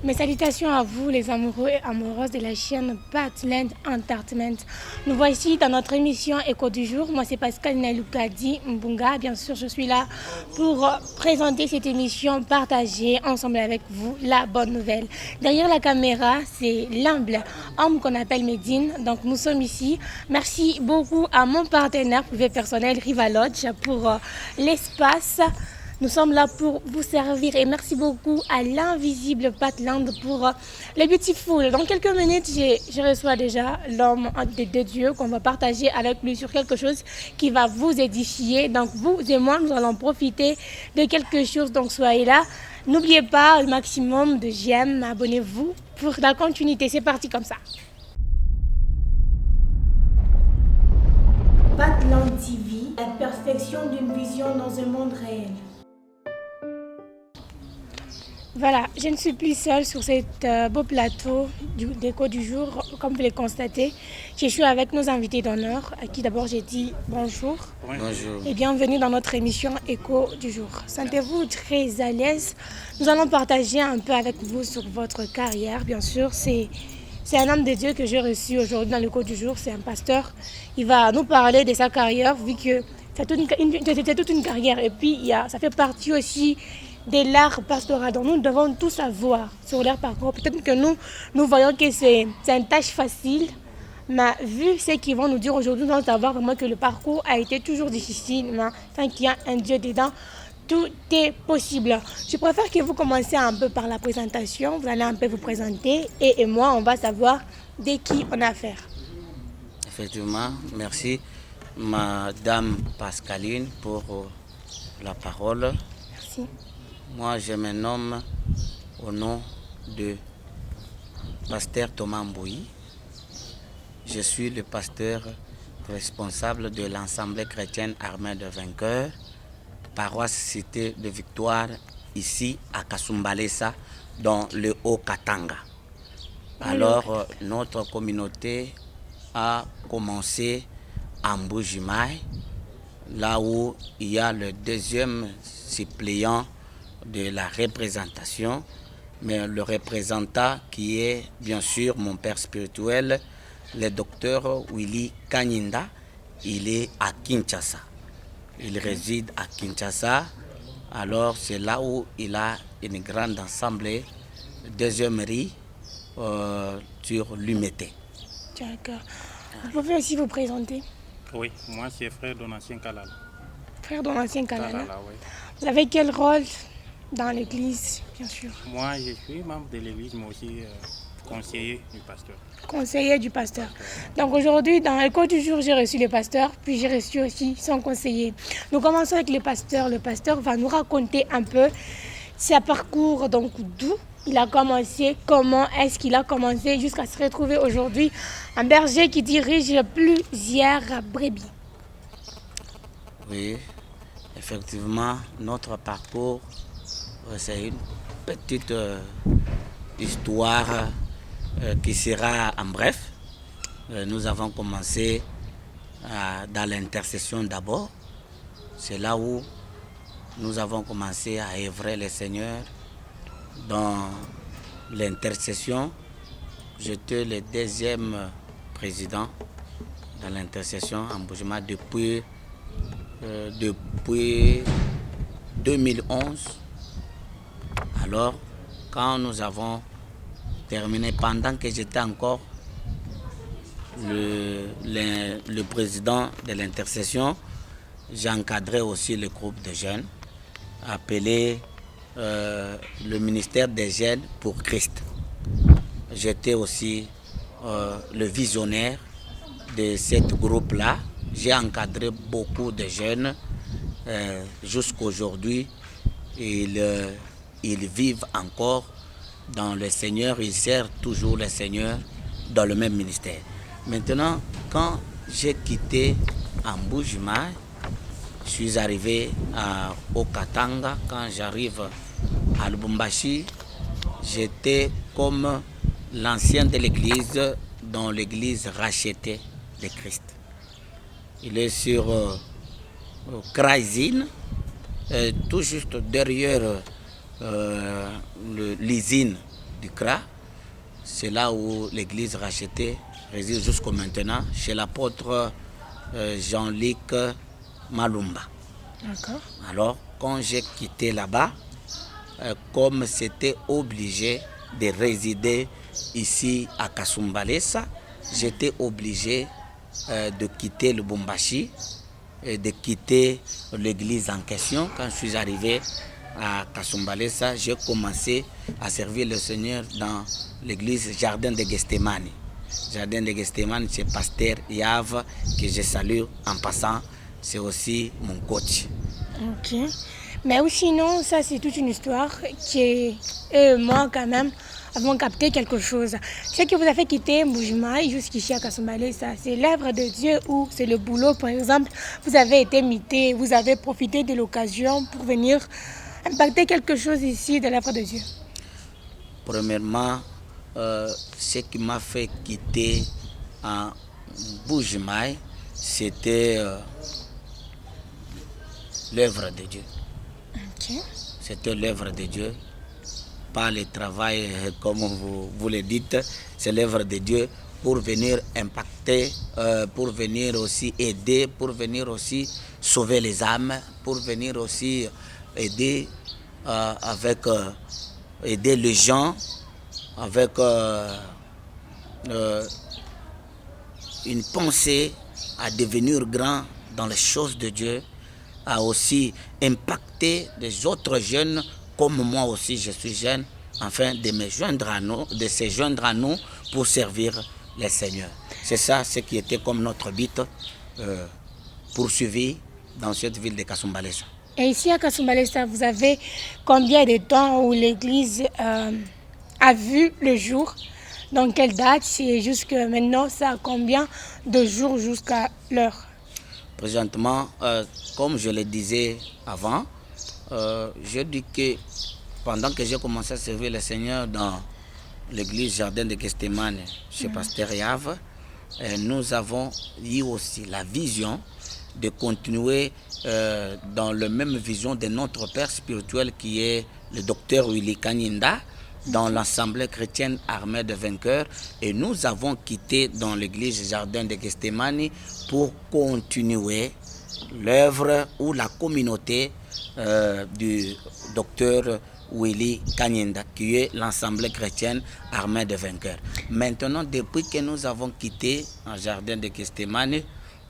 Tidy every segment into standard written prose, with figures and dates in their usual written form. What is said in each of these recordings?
Mes salutations à vous, les amoureux et amoureuses de la chaîne Patland Entertainment. Nous voici dans notre émission Écho du jour. Moi, c'est Pascal Naloukadi Mbunga. Bien sûr, je suis là pour présenter cette émission, partager ensemble avec vous la bonne nouvelle. Derrière la caméra, c'est l'humble homme qu'on appelle Medine. Donc, nous sommes ici. Merci beaucoup à mon partenaire privé personnel, Rivalodge, pour l'espace. Nous sommes là pour vous servir et merci beaucoup à l'invisible Patland pour les Beautiful. Dans quelques minutes, je reçois déjà l'homme de Dieu qu'on va partager avec lui sur quelque chose qui va vous édifier. Donc vous et moi, nous allons profiter de quelque chose. Donc soyez là. N'oubliez pas le maximum de j'aime, abonnez-vous pour la continuité. C'est parti comme ça. Patland TV, la perfection d'une vision dans un monde réel. Voilà, je ne suis plus seule sur cet beau plateau d'écho du jour. Comme vous le constatez, je suis avec nos invités d'honneur, à qui d'abord j'ai dit bonjour. Bonjour. Et bienvenue dans notre émission Écho du jour. Sentez-vous très à l'aise. Nous allons partager un peu avec vous sur votre carrière. Bien sûr, c'est un homme de Dieu que j'ai reçu aujourd'hui dans l'Écho du jour. C'est un pasteur. Il va nous parler de sa carrière, vu que c'était toute une carrière. Et puis, ça fait partie aussi de l'art pastoral. Donc nous devons tout savoir sur leur parcours. Peut-être que nous voyons que c'est une tâche facile, mais vu ce qu'ils vont nous dire aujourd'hui, nous allons savoir vraiment que le parcours a été toujours difficile, mais tant qu'il y a un Dieu dedans, tout est possible. Je préfère que vous commenciez un peu par la présentation. Vous allez un peu vous présenter et moi, on va savoir de qui on a affaire. Effectivement, merci Madame Pascaline pour la parole. Merci. Moi, je me nomme au nom de Pasteur Thomas Mbouyi. Je suis le pasteur responsable de l'Assemblée chrétienne armée de vainqueurs, paroisse Cité de Victoire, ici à Kasumbalesa, dans le Haut-Katanga. Alors, notre communauté a commencé à Mbujimaï, là où il y a le deuxième suppléant de la représentation, mais le représentant qui est bien sûr mon père spirituel, le docteur Willy Kanyinda, il est à Kinshasa. Il réside à Kinshasa, alors c'est là où il a une grande assemblée, deuxième riz sur l'Humété. D'accord. Vous pouvez aussi vous présenter. Oui, moi c'est frère Donatien Kalala. Frère Donatien Kalala. Kalala, oui. Vous avez quel rôle dans l'église, bien sûr? Moi je suis membre de l'église, mais aussi conseiller du pasteur. Conseiller du pasteur. Donc aujourd'hui, dans l'écho du jour, j'ai reçu le pasteur, puis j'ai reçu aussi son conseiller. Nous commençons avec le pasteur. Le pasteur va nous raconter un peu sa parcours, donc d'où il a commencé, comment est-ce qu'il a commencé jusqu'à se retrouver aujourd'hui un berger qui dirige plusieurs brebis. Oui, effectivement, notre parcours, c'est une petite histoire qui sera en bref. Nous avons commencé dans l'intercession d'abord. C'est là où nous avons commencé à œuvrer le Seigneur dans l'intercession. J'étais le deuxième président dans l'intercession en Mbujimaï depuis 2011. Alors, quand nous avons terminé, pendant que j'étais encore le président de l'intercession, j'ai encadré aussi le groupe de jeunes appelé le ministère des jeunes pour Christ. J'étais aussi le visionnaire de ce groupe-là. J'ai encadré beaucoup de jeunes. Jusqu'à aujourd'hui, ils vivent encore dans le Seigneur. Ils servent toujours le Seigneur dans le même ministère. Maintenant, quand j'ai quitté Mbujimaï, je suis arrivé au Katanga. Quand j'arrive à Lubumbashi, j'étais comme l'ancien de l'église, dans l'église rachetée de Christ. Il est sur Kraizine, tout juste derrière l'usine du CRA. C'est là où l'église rachetée réside jusqu'au maintenant, chez l'apôtre Jean-Luc Malumba. D'accord. Alors, quand j'ai quitté là-bas, comme c'était obligé de résider ici à Kasumbalesa, j'étais obligé de quitter le Lubumbashi et de quitter l'église en question. Quand je suis arrivé à Kasumbalesa, j'ai commencé à servir le Seigneur dans l'église Jardin de Gethsemane. Jardin de Gethsemane, c'est pasteur Yav que je salue en passant. C'est aussi mon coach. Ok. Mais ou sinon, ça c'est toute une histoire qui est moi quand même avons capté quelque chose. Ce qui vous a fait quitter Mbujimayi jusqu'ici à Kasumbalesa, c'est l'œuvre de Dieu ou c'est le boulot, par exemple, vous avez été mité, vous avez profité de l'occasion pour venir impacter quelque chose ici de l'œuvre de Dieu? Premièrement, ce qui m'a fait quitter en Mbujimayi, c'était l'œuvre de Dieu. Okay. C'était l'œuvre de Dieu, pas le travail comme vous le dites, c'est l'œuvre de Dieu pour venir impacter, pour venir aussi aider, pour venir aussi sauver les âmes, pour venir aussi aider aider les gens avec une pensée à devenir grand dans les choses de Dieu, à aussi impacter les autres jeunes, comme moi aussi je suis jeune, afin de me joindre à nous, de se joindre à nous pour servir le Seigneur. C'est ça ce qui était comme notre but poursuivi dans cette ville de Kasumbalesa. Et ici à Kasumbalesa, vous avez combien de temps où l'église a vu le jour? Dans quelle date? C'est jusqu'à maintenant, ça a combien de jours jusqu'à l'heure? Présentement, comme je le disais avant, je dis que pendant que j'ai commencé à servir le Seigneur dans l'église Jardin de Gethsemane chez Pasteur Yav, nous avons eu aussi la vision de continuer dans la même vision de notre Père spirituel qui est le docteur Willy Kanyinda, dans l'Assemblée chrétienne armée de vainqueurs, et nous avons quitté dans l'église Jardin de Gethsemane pour continuer l'œuvre ou la communauté du docteur Willy Kanyinda, qui est l'Assemblée chrétienne armée de vainqueurs. Maintenant, depuis que nous avons quitté un Jardin de Gethsemane,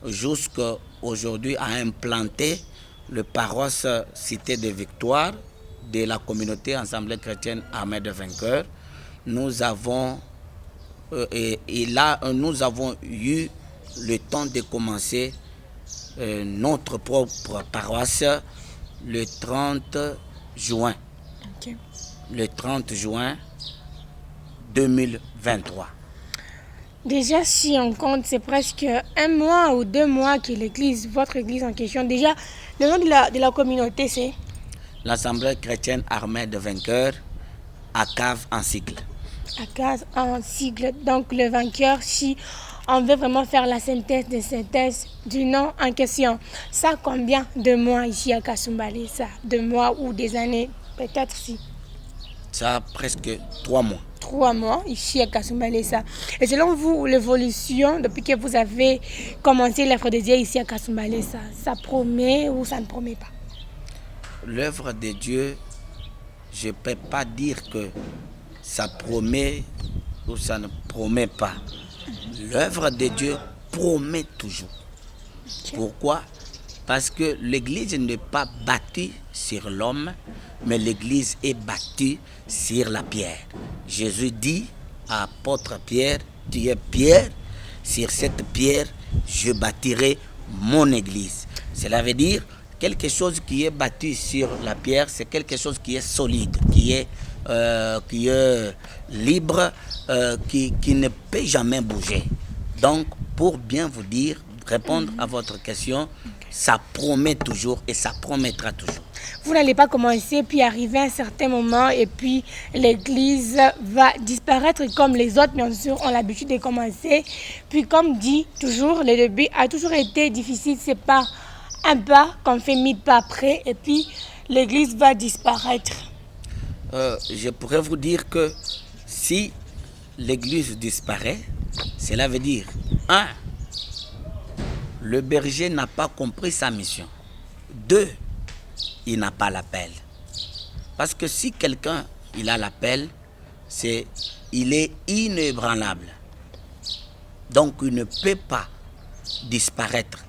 jusqu'à aujourd'hui, à implanter le paroisse Cité de Victoire de la communauté Assemblée chrétienne armée de vainqueurs, nous avons nous avons eu le temps de commencer notre propre paroisse le 30 juin. Okay. Le 30 juin 2023. Déjà, si on compte, c'est presque 1 mois ou 2 mois que l'église, votre église en question, déjà, le nom de la communauté, c'est l'Assemblée chrétienne armée de vainqueurs, ACAV en sigle. ACAV en sigle, donc le vainqueur, si on veut vraiment faire la synthèse du nom en question. Ça, combien de mois ici à Kasumbalesa? 2 mois ou des années, peut-être si? Ça a presque 3 mois. 3 mois ici à Kasumbalesa. Et selon vous, l'évolution, depuis que vous avez commencé l'œuvre de Dieu ici à Kasumbalesa, ça promet ou ça ne promet pas? L'œuvre de Dieu, je ne peux pas dire que ça promet ou ça ne promet pas. L'œuvre de Dieu promet toujours. Okay. Pourquoi? Parce que l'Église n'est pas bâtie sur l'homme, mais l'Église est bâtie sur la pierre. Jésus dit à l'apôtre Pierre, tu es Pierre, sur cette pierre, je bâtirai mon Église. Cela veut dire quelque chose qui est bâti sur la pierre, c'est quelque chose qui est solide, qui est libre, qui ne peut jamais bouger. Donc, pour bien vous dire, répondre à votre question, ça promet toujours et ça promettra toujours. Vous n'allez pas commencer, puis arriver à un certain moment, et puis l'église va disparaître comme les autres, bien sûr, ont l'habitude de commencer. Puis comme dit toujours, le début a toujours été difficile, c'est pas un pas qu'on fait 1000 pas après, et puis l'église va disparaître. Je pourrais vous dire que Si l'église disparaît, cela veut dire, le berger n'a pas compris sa mission. 2, il n'a pas l'appel. Parce que si quelqu'un il a l'appel, il est inébranlable. Donc il ne peut pas disparaître.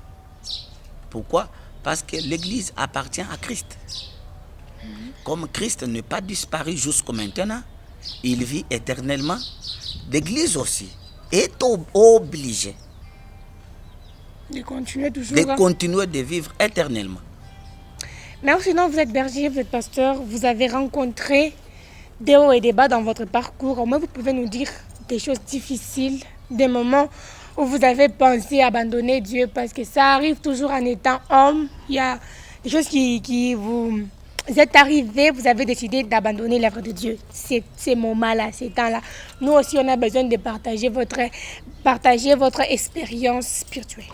Pourquoi? Parce que l'Église appartient à Christ. Comme Christ n'est pas disparu jusqu'à maintenant, il vit éternellement. L'Église aussi est obligée de continuer toujours. De continuer de vivre éternellement. Mais sinon, vous êtes berger, vous êtes pasteur, vous avez rencontré des hauts et des bas dans votre parcours. Au moins, vous pouvez nous dire des choses difficiles, des moments où vous avez pensé abandonner Dieu, parce que ça arrive toujours en étant homme. Il y a des choses qui vous êtes arrivés, vous avez décidé d'abandonner l'œuvre de Dieu. Ces moments-là, ces temps-là. Nous aussi, on a besoin de partager votre expérience spirituelle.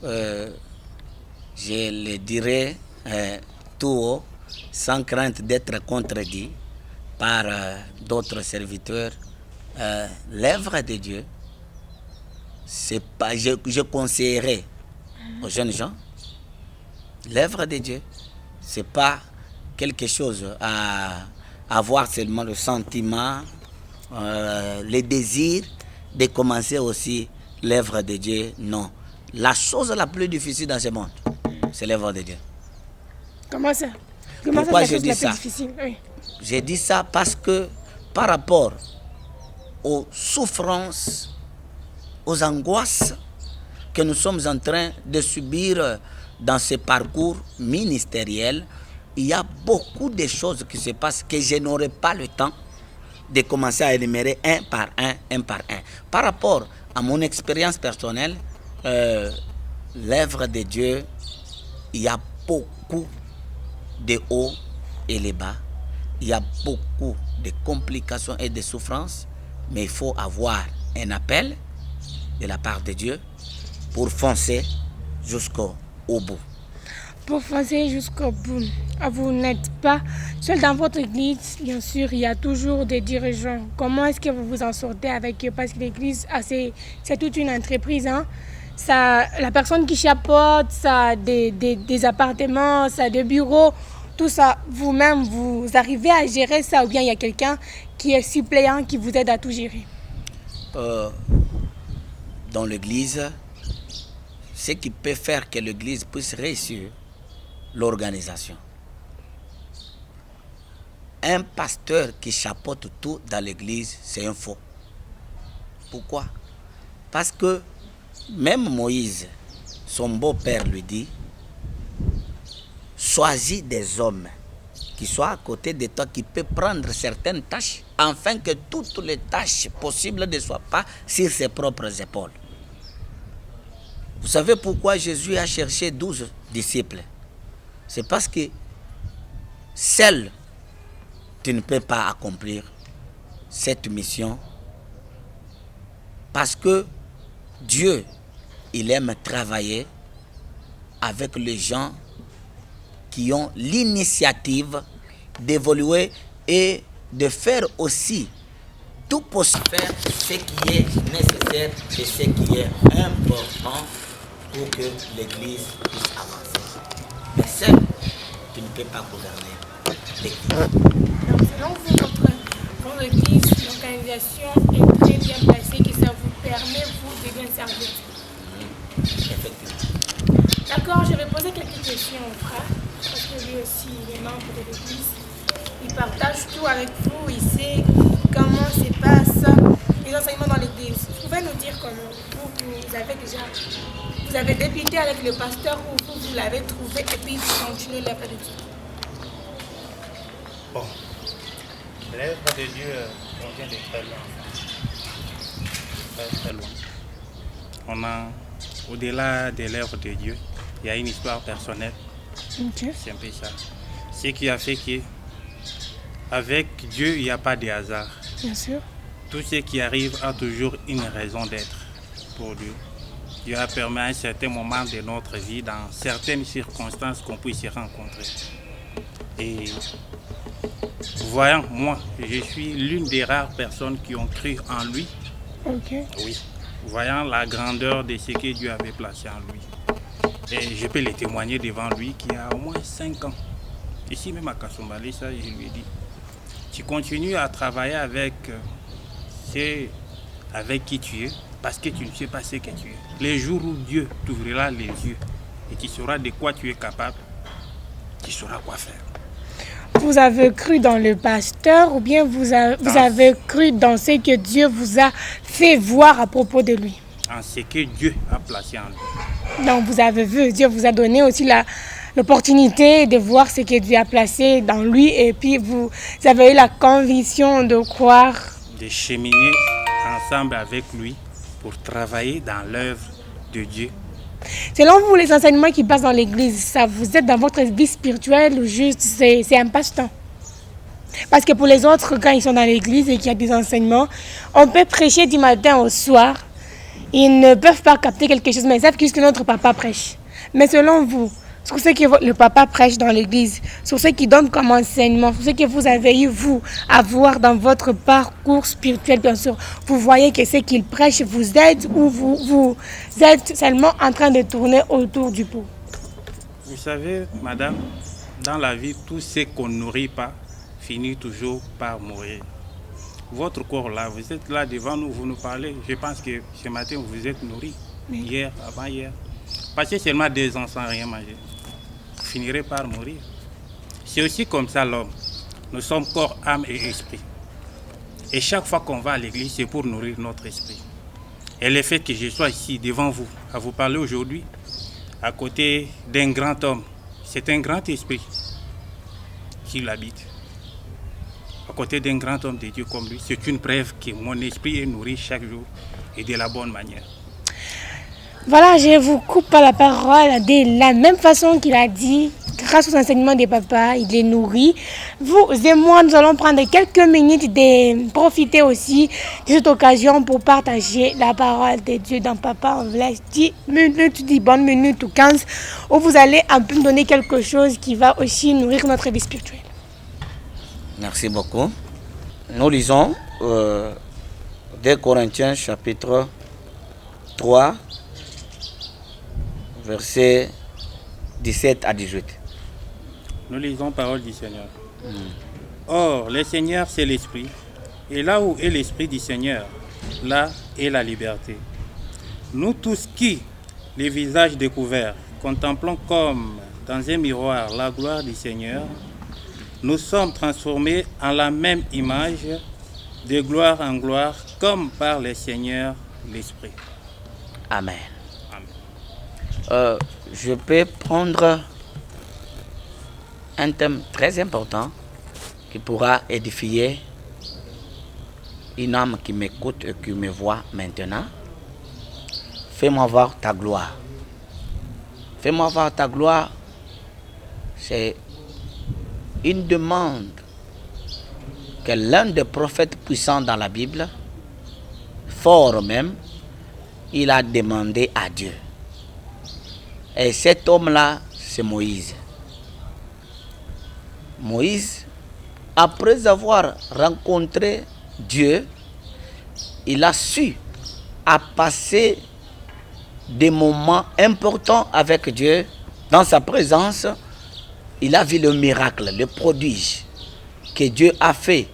Je le dirai tout haut, sans crainte d'être contredit par d'autres serviteurs. L'œuvre de Dieu, c'est pas, je conseillerais aux jeunes gens, l'œuvre de Dieu, c'est pas quelque chose à avoir seulement le sentiment, le désir de commencer aussi l'œuvre de Dieu. Non. La chose la plus difficile dans ce monde, c'est l'œuvre de Dieu. Comment ça? Pourquoi je dis ça? Oui. Je dis ça parce que par rapport aux souffrances, aux angoisses que nous sommes en train de subir dans ce parcours ministériel, il y a beaucoup de choses qui se passent que je n'aurai pas le temps de commencer à énumérer un par un. Par rapport à mon expérience personnelle, l'œuvre de Dieu, il y a beaucoup de hauts et les bas. Il y a beaucoup de complications et de souffrances, mais il faut avoir un appel de la part de Dieu pour foncer jusqu'au bout. Pour foncer jusqu'au bout. Vous n'êtes pas seul dans votre église, bien sûr, il y a toujours des dirigeants. Comment est-ce que vous vous en sortez avec eux? Parce que l'église, c'est toute une entreprise. La personne qui chapeaute, ça a des appartements, ça a des bureaux, tout ça, vous-même, vous arrivez à gérer ça, ou bien il y a quelqu'un qui est suppléant qui vous aide à tout gérer? Dans l'église, ce qui peut faire que l'église puisse réussir, l'organisation. Un pasteur qui chapeaute tout dans l'église, c'est un faux. Pourquoi? Parce que même Moïse, son beau-père lui dit, choisis des hommes qui soient à côté de toi, qui peuvent prendre certaines tâches, afin que toutes les tâches possibles ne soient pas sur ses propres épaules. Vous savez pourquoi Jésus a cherché 12 disciples? C'est parce que seul, tu ne peux pas accomplir cette mission. Parce que Dieu, il aime travailler avec les gens qui ont l'initiative d'évoluer et de faire aussi tout pour faire ce qui est nécessaire et ce qui est important pour que l'Église puisse avancer. Mais seul, tu ne peux pas gouverner l'Église. Donc, selon vous, votre Église, l'organisation est très bien placée, que ça vous permet, vous, de bien servir. Effectivement. D'accord, je vais poser quelques questions au frère, parce que lui aussi, il est membre de l'Église. Il partage tout avec vous, il sait comment se passent les enseignements dans l'Église. Vous pouvez nous dire comment vous avez débuté avec le pasteur ou vous l'avez trouvé et puis vous continuez l'œuvre de Dieu? Bon, l'œuvre de Dieu, on vient de très loin. Très loin. Au-delà de l'œuvre de Dieu, il y a une histoire personnelle. Okay. C'est un peu ça. Ce qui a fait que avec Dieu, il n'y a pas de hasard. Bien sûr. Tout ce qui arrive a toujours une raison d'être pour Dieu. Dieu a permis à un certain moment de notre vie, dans certaines circonstances, qu'on puisse se rencontrer. Et voyant, moi, je suis l'une des rares personnes qui ont cru en lui. Ok. Oui. Voyant la grandeur de ce que Dieu avait placé en lui. Et je peux le témoigner devant lui qui a au moins 5 ans. Ici même à Kasumbalé, ça, je lui ai dit. Tu continues à travailler avec ceux avec qui tu es, parce que tu ne sais pas ce que tu es. Les jours où Dieu t'ouvrira les yeux et tu sauras de quoi tu es capable, tu sauras quoi faire. Vous avez cru dans le pasteur ou bien vous avez cru dans ce que Dieu vous a fait voir à propos de lui? En ce que Dieu a placé en lui. Donc vous avez vu, Dieu vous a donné aussi l'opportunité de voir ce que Dieu a placé dans lui et puis vous avez eu la conviction de croire. De cheminer ensemble avec lui pour travailler dans l'œuvre de Dieu. Selon vous, les enseignements qui passent dans l'église, ça vous aide dans votre vie spirituelle ou juste c'est un passe-temps? Parce que pour les autres, quand ils sont dans l'église et qu'il y a des enseignements, on peut prêcher du matin au soir. Ils ne peuvent pas capter quelque chose, mais ils savent que notre papa prêche. Mais selon vous, sur ce que le papa prêche dans l'église, sur ce qu'il donne comme enseignement, sur ce que vous avez eu, vous, à voir dans votre parcours spirituel, bien sûr, vous voyez que ce qu'il prêche vous aide ou vous êtes seulement en train de tourner autour du pot? Vous savez, madame, dans la vie, tout ce qu'on ne nourrit pas finit toujours par mourir. Votre corps là, vous êtes là devant nous, vous nous parlez. Je pense que ce matin, vous êtes nourri. Oui. Hier, avant-hier. Passez seulement 2 ans sans rien manger. Vous finirez par mourir. C'est aussi comme ça l'homme. Nous sommes corps, âme et esprit. Et chaque fois qu'on va à l'église, c'est pour nourrir notre esprit. Et le fait que je sois ici devant vous, à vous parler aujourd'hui, à côté d'un grand homme, c'est un grand esprit qui l'habite. À côté d'un grand homme de Dieu comme lui, c'est une preuve que mon esprit est nourri chaque jour et de la bonne manière. Voilà, je vous coupe la parole de la même façon qu'il a dit, grâce aux enseignements des papas, il est nourri. Vous et moi, nous allons prendre quelques minutes de profiter aussi de cette occasion pour partager la parole de Dieu dans Papa. On vous laisse 10 minutes, 10 bonnes minutes ou 15, où vous allez un peu nous donner quelque chose qui va aussi nourrir notre vie spirituelle. Merci beaucoup. Nous lisons 2 Corinthiens chapitre 3, versets 17 à 18. Nous lisons parole du Seigneur. Or, le Seigneur, c'est l'Esprit. Et là où est l'Esprit du Seigneur, là est la liberté. Nous tous qui, les visages découverts, contemplons comme dans un miroir la gloire du Seigneur, nous sommes transformés en la même image, de gloire en gloire, comme par le Seigneur l'Esprit. Amen. Je peux prendre un thème très important qui pourra édifier une âme qui m'écoute et qui me voit maintenant. Fais-moi voir ta gloire. Fais-moi voir ta gloire, c'est une demande que l'un des prophètes puissants dans la Bible, fort même, il a demandé à Dieu. Et cet homme-là, c'est Moïse. Moïse, après avoir rencontré Dieu, il a su à passer des moments importants avec Dieu. Dans sa présence, il a vu le miracle, le prodige que Dieu a fait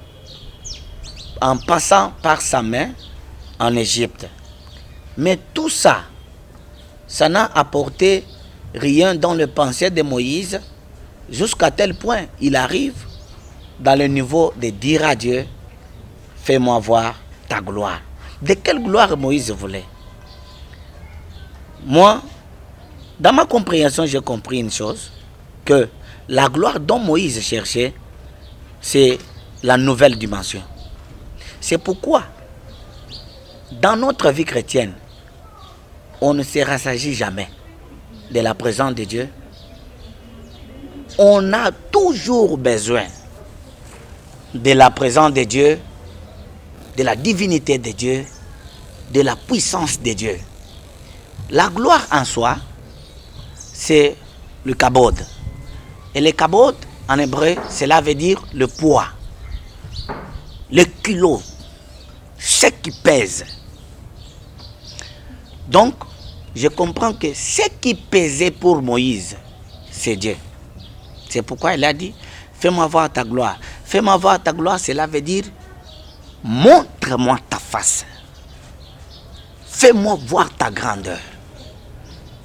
en passant par sa main en Égypte. Mais tout ça, ça n'a apporté rien dans le pensée de Moïse, jusqu'à tel point il arrive dans le niveau de dire à Dieu, fais-moi voir ta gloire. De quelle gloire Moïse voulait? Moi, dans ma compréhension, j'ai compris une chose, que la gloire dont Moïse cherchait, c'est la nouvelle dimension. C'est pourquoi, dans notre vie chrétienne, on ne se rassagit jamais de la présence de Dieu. On a toujours besoin de la présence de Dieu, de la divinité de Dieu, de la puissance de Dieu. La gloire en soi, c'est le kabod. Et le kabod, en hébreu, cela veut dire le poids. le kilo, ce qui pèse. Donc, je comprends que ce qui pesait pour Moïse, c'est Dieu. C'est pourquoi il a dit, fais-moi voir ta gloire. Fais-moi voir ta gloire, cela veut dire, montre-moi ta face. Fais-moi voir ta grandeur.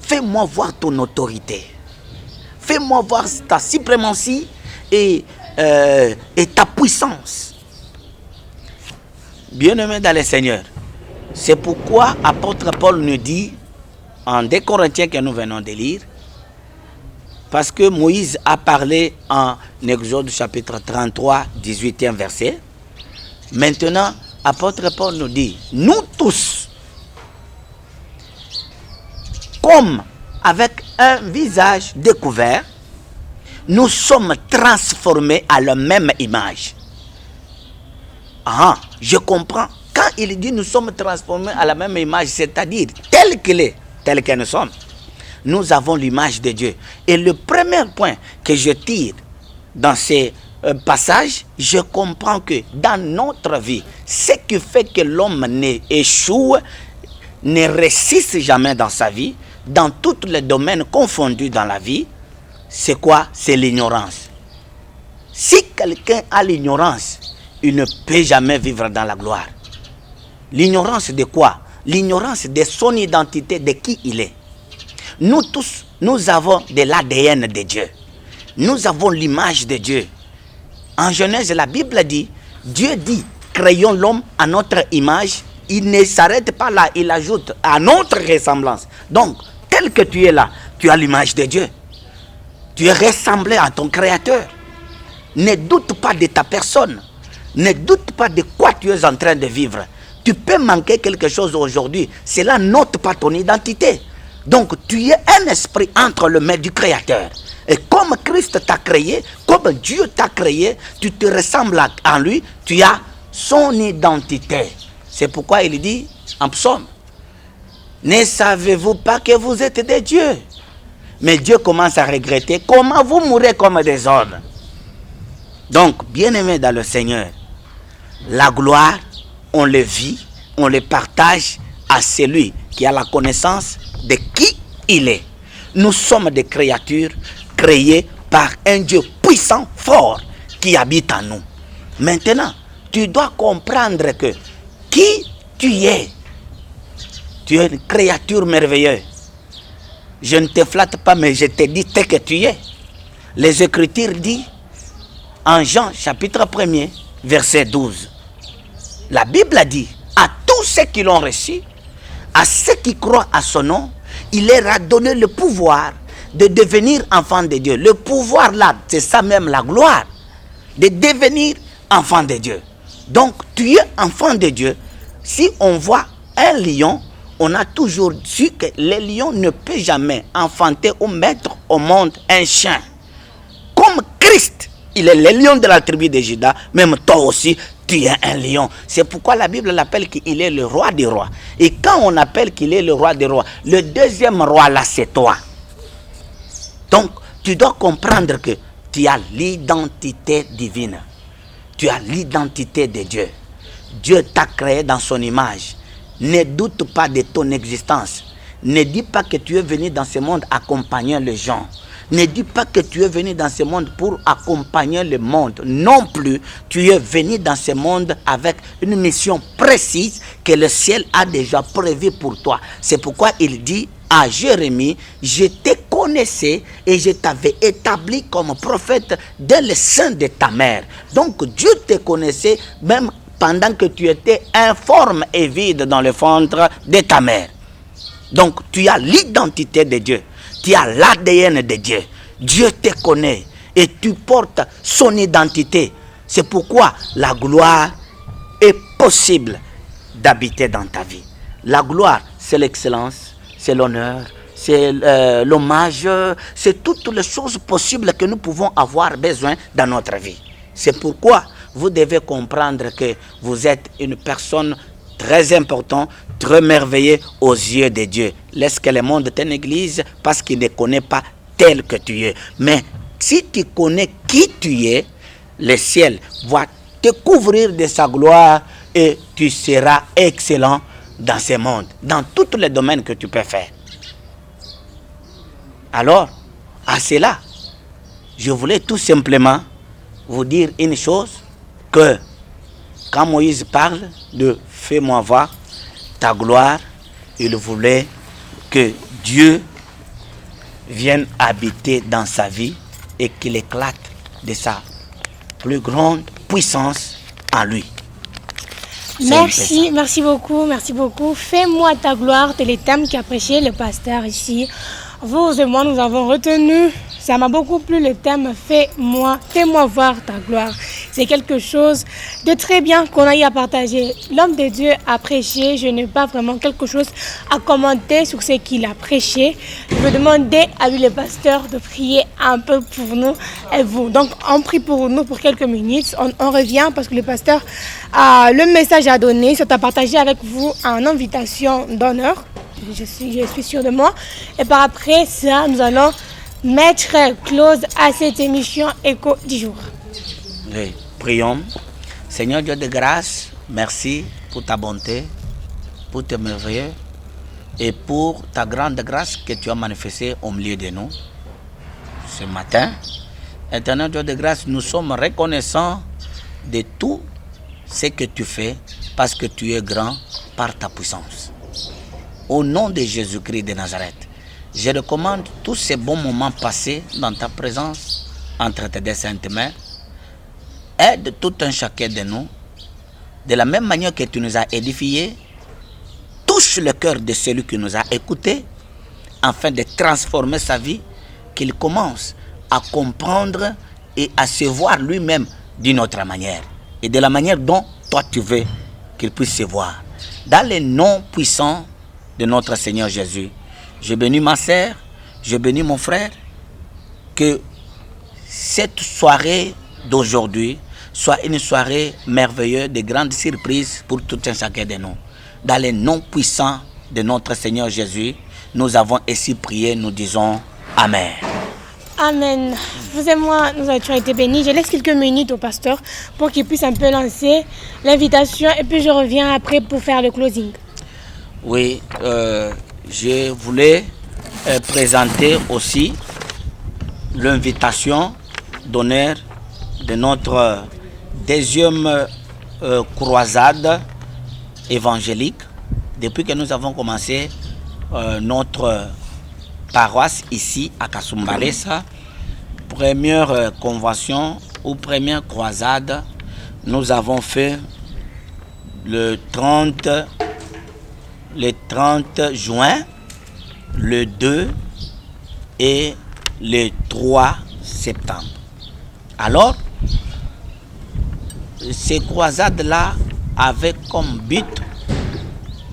Fais-moi voir ton autorité. Fais-moi voir ta suprématie et ta puissance. Bien-aimés dans le Seigneur, c'est pourquoi apôtre Paul nous dit, en 2 Corinthiens que nous venons de lire, parce que Moïse a parlé en Exode chapitre 33, 18e verset. Maintenant, apôtre Paul nous dit, nous tous, comme avec un visage découvert, nous sommes transformés à la même image. Ah, je comprends. Quand il dit nous sommes transformés à la même image, c'est-à-dire tel qu'il est, tel que nous sommes, nous avons l'image de Dieu. Et le premier point que je tire dans ces passages, je comprends que dans notre vie, ce qui fait que l'homme échoue, ne réussisse jamais dans sa vie, dans tous les domaines confondus dans la vie, c'est quoi? C'est l'ignorance. Si quelqu'un a l'ignorance, il ne peut jamais vivre dans la gloire. L'ignorance de quoi? L'ignorance de son identité, de qui il est. Nous tous, nous avons de l'ADN de Dieu. Nous avons l'image de Dieu. En Genèse, la Bible dit, Dieu dit, créons l'homme à notre image. Il ne s'arrête pas là, il ajoute à notre ressemblance. Donc, tel que tu es là, tu as l'image de Dieu. Tu es ressemblé à ton Créateur. Ne doute pas de ta personne. Ne doute pas de quoi tu es en train de vivre. Tu peux manquer quelque chose aujourd'hui. Cela n'ôte pas ton identité. Donc, tu es un esprit entre les mains du Créateur. Et comme Christ t'a créé, comme Dieu t'a créé, tu te ressembles à lui, tu as son identité. C'est pourquoi il dit en psaume, ne savez-vous pas que vous êtes des dieux? Mais Dieu commence à regretter comment vous mourrez comme des hommes. Donc, bien-aimés dans le Seigneur, la gloire, on le vit, on le partage à celui qui a la connaissance de qui il est. Nous sommes des créatures créées par un Dieu puissant, fort, qui habite en nous. Maintenant, tu dois comprendre que qui tu es es une créature merveilleuse. Je ne te flatte pas, mais je te dis tel que tu es. Les Écritures disent, en Jean chapitre 1er, verset 12, la Bible a dit, à tous ceux qui l'ont reçu, à ceux qui croient à son nom, il leur a donné le pouvoir de devenir enfants de Dieu. Le pouvoir là, c'est ça même la gloire, de devenir enfant de Dieu. Donc, tu es enfant de Dieu. Si on voit un lion, on a toujours su que le lion ne peut jamais enfanter ou mettre au monde un chien. Comme Christ, il est le lion de la tribu de Juda, même toi aussi, tu es un lion. C'est pourquoi la Bible l'appelle qu'il est le roi des rois. Et quand on appelle qu'il est le roi des rois, le deuxième roi là, c'est toi. Donc, tu dois comprendre que tu as l'identité divine. Tu as l'identité de Dieu. Dieu t'a créé dans son image. Ne doute pas de ton existence. Ne dis pas que tu es venu dans ce monde accompagner les gens. Ne dis pas que tu es venu dans ce monde pour accompagner le monde. Non plus, tu es venu dans ce monde avec une mission précise que le ciel a déjà prévue pour toi. C'est pourquoi il dit à Jérémie, je te connaissais et je t'avais établi comme prophète dans le sein de ta mère. Donc Dieu te connaissait même pendant que tu étais informe et vide dans le ventre de ta mère. Donc tu as l'identité de Dieu. Tu as l'ADN de Dieu. Dieu te connaît et tu portes son identité. C'est pourquoi la gloire est possible d'habiter dans ta vie. La gloire, c'est l'excellence, c'est l'honneur, c'est l'hommage, c'est toutes les choses possibles que nous pouvons avoir besoin dans notre vie. C'est pourquoi vous devez comprendre que vous êtes une personne très importante, très merveilleuse aux yeux de Dieu. Laisse que le monde te néglige parce qu'il ne connaît pas tel que tu es. Mais si tu connais qui tu es, le ciel voit te couvrir de sa gloire et tu seras excellent dans ce monde, dans tous les domaines que tu peux faire. Alors, à cela, je voulais tout simplement vous dire une chose, que quand Moïse parle de « fais-moi voir ta gloire », il voulait que Dieu vienne habiter dans sa vie et qu'il éclate de sa plus grande puissance en lui. Merci beaucoup. Fais-moi ta gloire, c'est le thème qu'a prêché le pasteur ici. Vous et moi, nous avons retenu, ça m'a beaucoup plu le thème, fais-moi voir ta gloire. C'est quelque chose de très bien qu'on a eu à partager. L'homme de Dieu a prêché, je n'ai pas vraiment quelque chose à commenter sur ce qu'il a prêché. Je vais demander à lui, le pasteur, de prier un peu pour nous et vous. Donc, on prie pour nous pour quelques minutes. On revient parce que le pasteur a le message à donner. C'est à partager avec vous en invitation d'honneur. Je suis sûre de moi. Et par après ça, nous allons mettre close à cette émission Écho du jour. Oui, prions. Seigneur Dieu de grâce, merci pour ta bonté, pour tes merveilleux et pour ta grande grâce que tu as manifestée au milieu de nous ce matin. Éternel Dieu de grâce, nous sommes reconnaissants de tout ce que tu fais parce que tu es grand par ta puissance. Au nom de Jésus-Christ de Nazareth, je recommande tous ces bons moments passés dans ta présence entre tes deux saintes mains. Aide tout un chacun de nous, de la même manière que tu nous as édifiés, touche le cœur de celui qui nous a écoutés, afin de transformer sa vie, qu'il commence à comprendre et à se voir lui-même d'une autre manière, et de la manière dont toi tu veux qu'il puisse se voir. Dans le nom puissant de notre Seigneur Jésus, je bénis ma sœur, je bénis mon frère, que cette soirée d'aujourd'hui soit une soirée merveilleuse, de grandes surprises pour tout un chacun de nous. Dans le nom puissant de notre Seigneur Jésus, nous avons ainsi prié, nous disons Amen. Amen. Vous et moi, nous avons été bénis. Je laisse quelques minutes au pasteur pour qu'il puisse un peu lancer l'invitation et puis je reviens après pour faire le closing. Oui, je voulais présenter aussi l'invitation d'honneur de notre deuxième croisade évangélique. Depuis que nous avons commencé notre paroisse ici à Kasumbalesa, première convention ou première croisade, nous avons fait le 30 juin, le 2 et le 3 septembre. Alors, ces croisades-là avaient comme but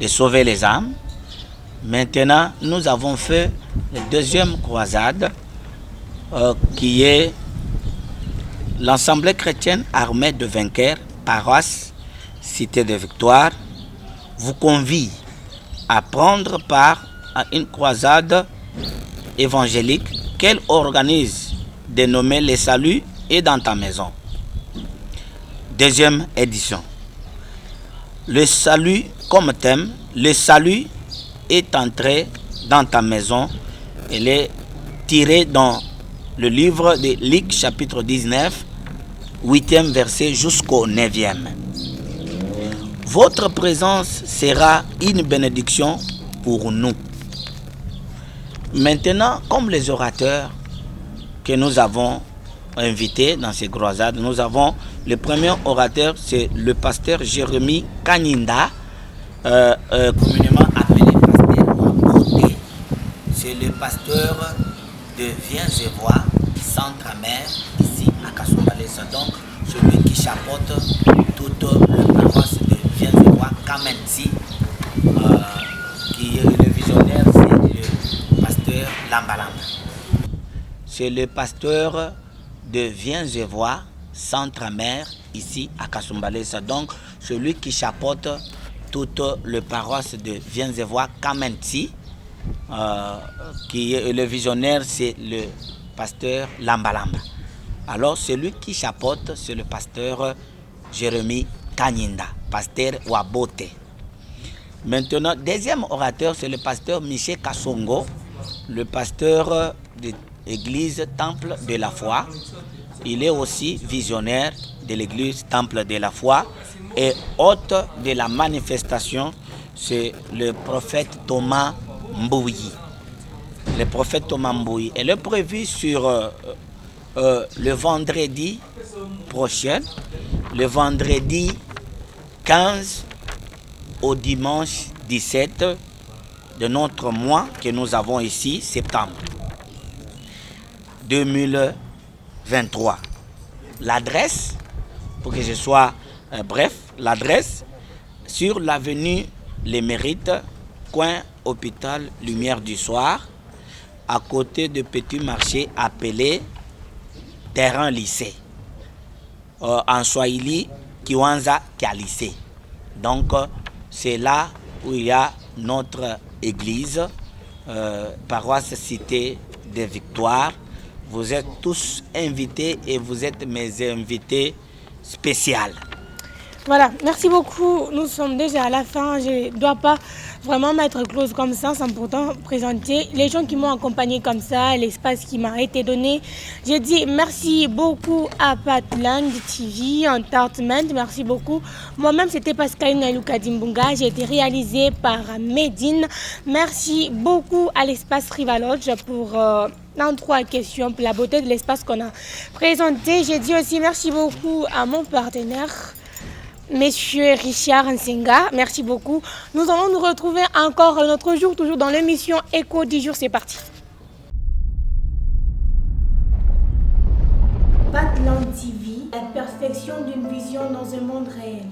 de sauver les âmes. Maintenant, nous avons fait la deuxième croisade qui est l'Assemblée chrétienne armée de vainqueurs, paroisse, cité de victoire, vous convie à prendre part à une croisade évangélique qu'elle organise dénommée Les Saluts et dans ta maison. Deuxième édition. Le salut comme thème, le salut est entré dans ta maison. Elle est tirée dans le livre de Luc chapitre 19, 8e verset jusqu'au 9e. Votre présence sera une bénédiction pour nous. Maintenant, comme les orateurs que nous avons invités dans ces croisades, nous avons le premier orateur, c'est le pasteur Jérémie Kanyinda, communément appelé pasteur Oté. C'est le pasteur de Viens et Vois, Centre-Amer, ici à Kasumbalesa. Donc, celui qui chapeaute toute la paroisse de Viens et Vois, Kamenzi, qui est le visionnaire, c'est le pasteur Lambalamba. C'est le pasteur de Viens et Vois, Centre-Amer, ici à Kasumbalesa. Donc, celui qui chapeaute toute la paroisse de Viens et Vois, Kamenzi, qui est le visionnaire, c'est le pasteur Lambalamba. Alors, celui qui chapeaute, c'est le pasteur Jérémie Kanyinda, pasteur Wabote. Maintenant, deuxième orateur, c'est le pasteur Michel Kassongo, le pasteur de l'église Temple de la Foi. Il est aussi visionnaire de l'église Temple de la Foi et hôte de la manifestation, c'est le prophète Thomas Mbouyi. Le prophète Thomas Mbouyi. Elle est prévue sur le vendredi prochain, le vendredi 15 au dimanche 17 de notre mois que nous avons ici, septembre 2023. L'adresse, pour que je sois bref, l'adresse sur l'avenue Les Mérites, coin hôpital Lumière du Soir, à côté de petit marché appelé Terrain Lycée. En Swahili, Kiwanza Kialise. Donc, c'est là où il y a notre église, paroisse Cité des Victoires. Vous êtes tous invités et vous êtes mes invités spéciaux. Voilà, merci beaucoup. Nous sommes déjà à la fin. Je ne dois pas vraiment m'être close comme ça sans pourtant présenter les gens qui m'ont accompagné comme ça, l'espace qui m'a été donné. J'ai dit merci beaucoup à Patland TV Entertainment. Merci beaucoup. Moi-même, c'était Pascaline Lukadimbunga. J'ai été réalisée par Medine. Merci beaucoup à l'espace Rivaloge pour l'endroit question, pour la beauté de l'espace qu'on a présenté. J'ai dit aussi merci beaucoup à mon partenaire, Monsieur Richard Nsenga, merci beaucoup. Nous allons nous retrouver encore un autre jour, toujours dans l'émission Écho du jour. C'est parti. Patland TV, la perfection d'une vision dans un monde réel.